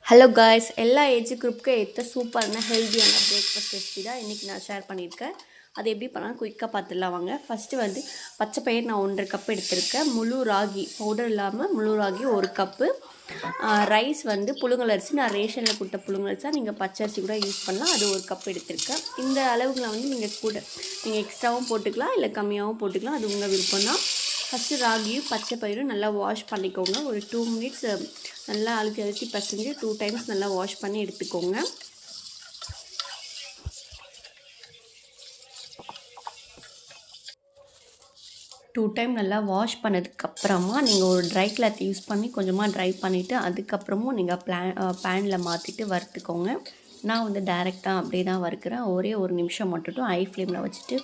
Hello guys, எல்லா age குரூப்புக்கு ஏற்ற சூப்பரான ஹெல்த்தியான பிரேக்ஃபாஸ்ட் ரெசிபி தான் இன்றைக்கி நான் ஷேர் பண்ணியிருக்கேன். அது எப்படி பண்ணாலும் குயிக்காக பார்த்துடலாம் வாங்க. ஃபஸ்ட்டு வந்து பச்சை பயிர் நான் 1.5 கப் எடுத்திருக்கேன். முழு ராகி பவுடர் இல்லாமல் முழு ராகி 1 கப்பு. ரைஸ் வந்து புழுங்கல் அரிசி, நான் ரேஷனில் கொடுத்த புழுங்கல் அரிசி, நீங்கள் பச்சரிசி கூட யூஸ் பண்ணலாம். அது 1 கப் எடுத்திருக்கேன். இந்த அளவுகளை வந்து நீங்கள் எக்ஸ்ட்ராவும் போட்டுக்கலாம், இல்லை கம்மியாகவும் போட்டுக்கலாம். அது உங்கள் விருப்பம் தான். ஃபஸ்ட்டு ராகியும் பச்சை பயிரும் நல்லா வாஷ் பண்ணிக்கோங்க. ஒரு 2 மினிட்ஸ் நல்லா அழுத்தி பசைஞ்சு 2 டைம்ஸ் நல்லா வாஷ் பண்ணி எடுத்துக்கோங்க. டூ டைம் நல்லா வாஷ் பண்ணதுக்கப்புறமா நீங்கள் ஒரு ட்ரை கிளாத் யூஸ் பண்ணி கொஞ்சமாக ட்ரை பண்ணிவிட்டு அதுக்கப்புறமும் நீங்கள் பேனில் மாற்றிட்டு வறுத்துக்கோங்க. நான் வந்து டைரெக்டாக அப்படியே தான் வறுக்கிறேன். ஒரே ஒரு நிமிஷம் மட்டும் ஹை ஃப்ளேமில் வச்சுட்டு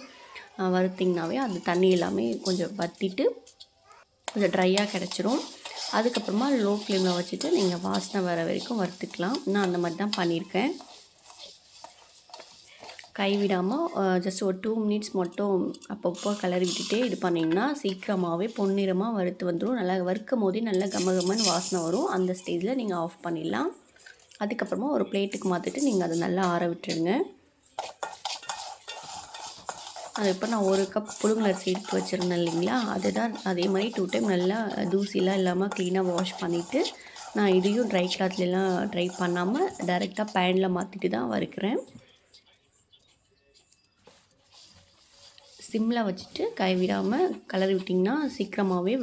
வறுத்திங்கனாவே அந்த தண்ணி எல்லாமே கொஞ்சம் வற்றிட்டு கொஞ்சம் ட்ரையாக கிடச்சிரும். அதுக்கப்புறமா லோ ஃப்ளேமில் வச்சுட்டு நீங்கள் வாசனை வர வரைக்கும் வறுத்துக்கலாம். நான் அந்த மாதிரி தான் பண்ணியிருக்கேன். கைவிடாமல் ஜஸ்ட் ஒரு 2 மினிட்ஸ் மட்டும் அப்பப்போ கலரி விட்டுட்டே இது பண்ணிங்கன்னா சீக்கிரமாகவே பொன்னிறமாக வறுத்து வந்துடும். நல்லா வறுக்கும் போதே நல்லா கமகமன்னு வாசனை வரும். அந்த ஸ்டேஜில் நீங்கள் ஆஃப் பண்ணிடலாம். அதுக்கப்புறமா ஒரு பிளேட்டுக்கு மாற்றிட்டு நீங்கள் அதை நல்லா ஆற விட்டுடுங்க. அது இப்போ நான் 1 கப் புழுங்கல் அரிசி எடுத்து வச்சுருந்தேன் இல்லைங்களா, அதுதான் அதே மாதிரி 2 டைம் நல்லா தூசிலாம் இல்லாமல் க்ளீனாக வாஷ் பண்ணிவிட்டு நான் இதையும் ட்ரை கிளாத்லாம் ட்ரை பண்ணாமல் டைரெக்டாக பேனில் மாற்றிட்டு தான் வறுக்கிறேன். சிம்மில் வச்சுட்டு கைவிடாமல் கலரி விட்டிங்கன்னா சீக்கிரமாகவே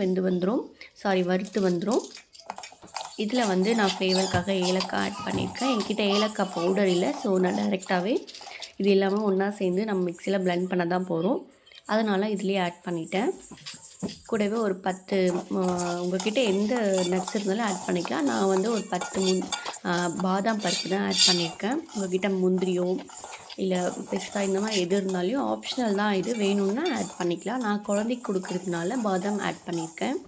வறுத்து வந்துடும். இதில் வந்து நான் ஃப்ளேவருக்காக ஏலக்காய் ஆட் பண்ணியிருக்கேன். என்கிட்ட ஏலக்காய் பவுடர் இல்லை, ஸோ நான் டைரெக்டாகவே இது எல்லாமே ஒன்றா சேர்ந்து நம்ம மிக்சியில் பிளெண்ட் பண்ண தான் போகிறோம். அதனால் இதுலேயே ஆட் பண்ணிட்டேன். கூடவே ஒரு 10 உங்கள்கிட்ட எந்த நட்ஸ் இருந்தாலும் ஆட் பண்ணிக்கலாம். நான் வந்து ஒரு 10 பாதாம் பருப்பு தான் ஆட் பண்ணியிருக்கேன். உங்கள்கிட்ட முந்திரியோ இல்லை பிஸ்தா இந்த மாதிரி எது இருந்தாலும் ஆப்ஷனல் தான், இது வேணும்னா ஆட் பண்ணிக்கலாம். நான் குழந்தைக்கு கொடுக்குறதுனால பாதாம் ஆட் பண்ணியிருக்கேன்.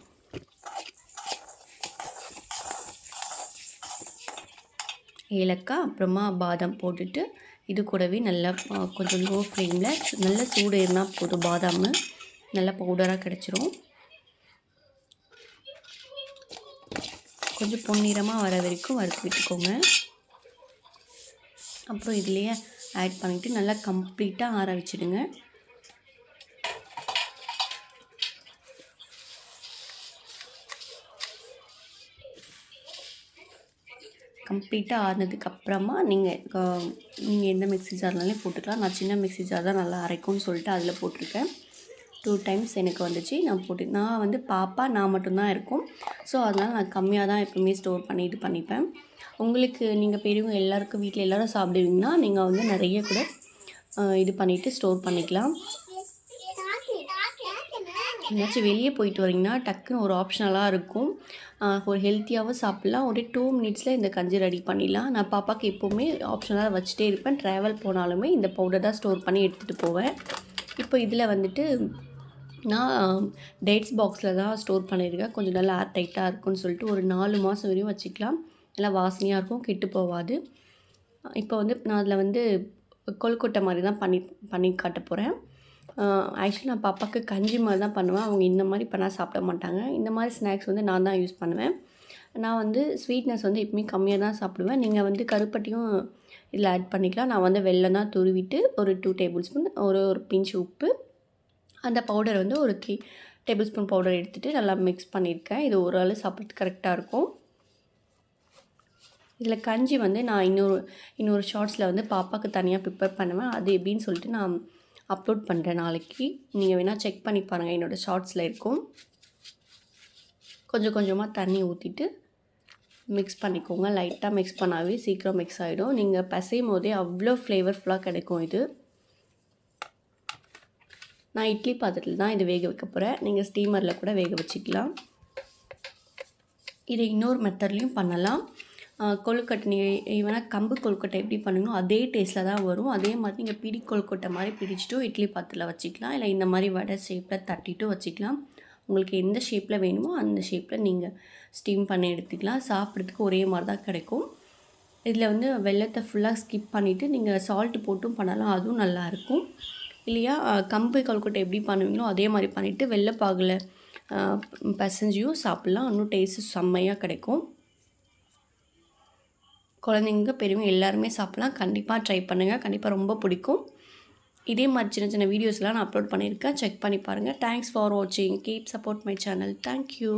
ஏலக்காய் அப்புறமா பாதாம் போட்டுட்டு இது கூடவே நல்லா கொஞ்சம் லோ ஃப்ளேமில் நல்லா சூடு ஏறினா போதும். பாதாம் நல்லா பவுடராக கிடச்சிரும். கொஞ்சம் பொன்னிறமாக வர வரைக்கும் வறுத்து விட்டுக்கோங்க. அப்புறம் இதுலேயே ஆட் பண்ணிவிட்டு நல்லா கம்ப்ளீட்டாக ஆற வச்சுடுங்க. கம்ப்ளீட்டாக ஆறினதுக்கப்புறமா நீங்கள் எந்த மிக்ஸி ஜார்னாலே போட்டுக்கலாம். நான் சின்ன மிக்ஸி ஜார் தான் நல்லா அரைக்கும்னு சொல்லிட்டு அதில் போட்டிருக்கேன். 2 டைம்ஸ் எனக்கு வந்துச்சு. நான் வந்து பாப்பா நான் மட்டும்தான் இருக்கும். ஸோ அதனால் நான் கம்மியாக தான் எப்பவுமே ஸ்டோர் பண்ணி இது பண்ணிப்பேன். உங்களுக்கு நீங்கள் பெரியவங்க எல்லாருக்கும் வீட்டில் எல்லோரும் சாப்பிடுவீங்கன்னா நீங்கள் வந்து நிறைய கூட இது பண்ணிவிட்டு ஸ்டோர் பண்ணிக்கலாம். எங்கேயாச்சும் வெளியே போயிட்டு வரீங்கன்னா டக்குன்னு ஒரு ஆப்ஷனலாக இருக்கும். ஒரு ஹெல்த்தியாகவும் சாப்பிட்லாம். ஒரு 2 மினிட்ஸில் இந்த கஞ்சி ரெடி பண்ணிடலாம். நான் பாப்பாவுக்கு எப்போவுமே ஆப்ஷனலாக வச்சுட்டே இருப்பேன். ட்ராவல் போனாலுமே இந்த பவுடர் தான் ஸ்டோர் பண்ணி எடுத்துகிட்டு போவேன். இப்போ இதில் வந்துட்டு நான் டேட்ஸ் பாக்ஸில் தான் ஸ்டோர் பண்ணியிருக்கேன். கொஞ்சம் நல்லா ஏர் டைட்டாக இருக்கும்னு சொல்லிட்டு ஒரு 4 மாதம் வரையும் வச்சுக்கலாம். நல்லா வாசனையாக இருக்கும், கெட்டு போகாது. இப்போ வந்து நான் அதில் வந்து கொழுக்கட்டை மாதிரி தான் பண்ணி காட்ட போகிறேன். ஆக்சுவலி நான் பாப்பாவுக்கு கஞ்சி மாதிரி தான் பண்ணுவேன். அவங்க இந்த மாதிரி பண்ணால் சாப்பிட மாட்டாங்க. இந்த மாதிரி ஸ்நாக்ஸ் வந்து நான் தான் யூஸ் பண்ணுவேன். நான் வந்து ஸ்வீட்னஸ் வந்து எப்பவுமே கம்மியாக தான் சாப்பிடுவேன். நீங்கள் வந்து கருப்பட்டியும் இதில் ஆட் பண்ணிக்கலாம். நான் வந்து வெல்லம் தான் துருவிட்டு ஒரு 2 டேபிள் ஸ்பூன் ஒரு பிஞ்ச் உப்பு, அந்த பவுடர் வந்து ஒரு 3 டேபிள் ஸ்பூன் பவுடர் எடுத்துகிட்டு நல்லா மிக்ஸ் பண்ணியிருக்கேன். இது ஒரு ஆள் சாப்பிட்றதுக்கு கரெக்டாக இருக்கும். இதில் கஞ்சி வந்து நான் இன்னொரு ஷார்ட்ஸில் வந்து பாப்பாவுக்கு தனியாக ப்ரிப்பேர் பண்ணுவேன். அது எப்படின்னு சொல்லிட்டு நான் அப்லோட் பண்ணுறேன் நாளைக்கு. நீங்கள் வேணால் செக் பண்ணி பாருங்கள், என்னோடய ஷார்ட்ஸில் இருக்கும். கொஞ்சம் கொஞ்சமாக தண்ணி ஊற்றிட்டு மிக்ஸ் பண்ணிக்கோங்க. லைட்டாக மிக்ஸ் பண்ணாவே சீக்கிரம் மிக்ஸ் ஆகிடும். நீங்கள் பசையும் போதே அவ்வளோ ஃப்ளேவர்ஃபுல்லாக கிடைக்கும் இது. நான் இட்லி பாத்திரத்தில் தான் இது வேக வைக்க போகிறேன். நீங்கள் ஸ்டீமரில் கூட வேக வச்சுக்கலாம். இதை இன்னொரு மெத்தட்லேயும் பண்ணலாம். கொழுக்கட்டை நீங்கள் ஈவனாக கம்பு கொழுக்கட்டை எப்படி பண்ணணும் அதே டேஸ்ட்டில் தான் வரும். அதே மாதிரி நீங்கள் பிடி கொழுக்கட்டை மாதிரி பிடிச்சிட்டும் இட்லி பாத்திரத்தில் வச்சுக்கலாம். இல்லை இந்த மாதிரி வடை ஷேப்பில் தட்டிட்டும் வச்சுக்கலாம். உங்களுக்கு எந்த ஷேப்பில் வேணுமோ அந்த ஷேப்பில் நீங்கள் ஸ்டீம் பண்ணி எடுத்துக்கலாம். சாப்பிட்றதுக்கு ஒரே மாதிரி தான் கிடைக்கும். இதில் வந்து வெல்லத்தை ஃபுல்லாக ஸ்கிப் பண்ணிவிட்டு நீங்கள் சால்ட்டு போட்டும் பண்ணலாம், அதுவும் நல்லாயிருக்கும். இல்லையா கம்பு கொழுக்கட்டை எப்படி பண்ணுவீங்களோ அதே மாதிரி பண்ணிவிட்டு வெள்ளைப்பாகில் பசஞ்சியும் சாப்பிட்லாம். இன்னும் டேஸ்ட்டு செம்மையாக கிடைக்கும். குழந்தைங்க, பெரியவங்க எல்லாருமே சாப்பிட்லாம். கண்டிப்பாக ட்ரை பண்ணுங்கள். கண்டிப்பாக ரொம்ப பிடிக்கும். இதே மாதிரி சின்ன சின்ன வீடியோஸ்லாம் நான் அப்லோட் பண்ணியிருக்கேன். செக் பண்ணி பாருங்கள். தேங்க்ஸ் ஃபார் வாட்சிங். Keep support my channel. Thank you.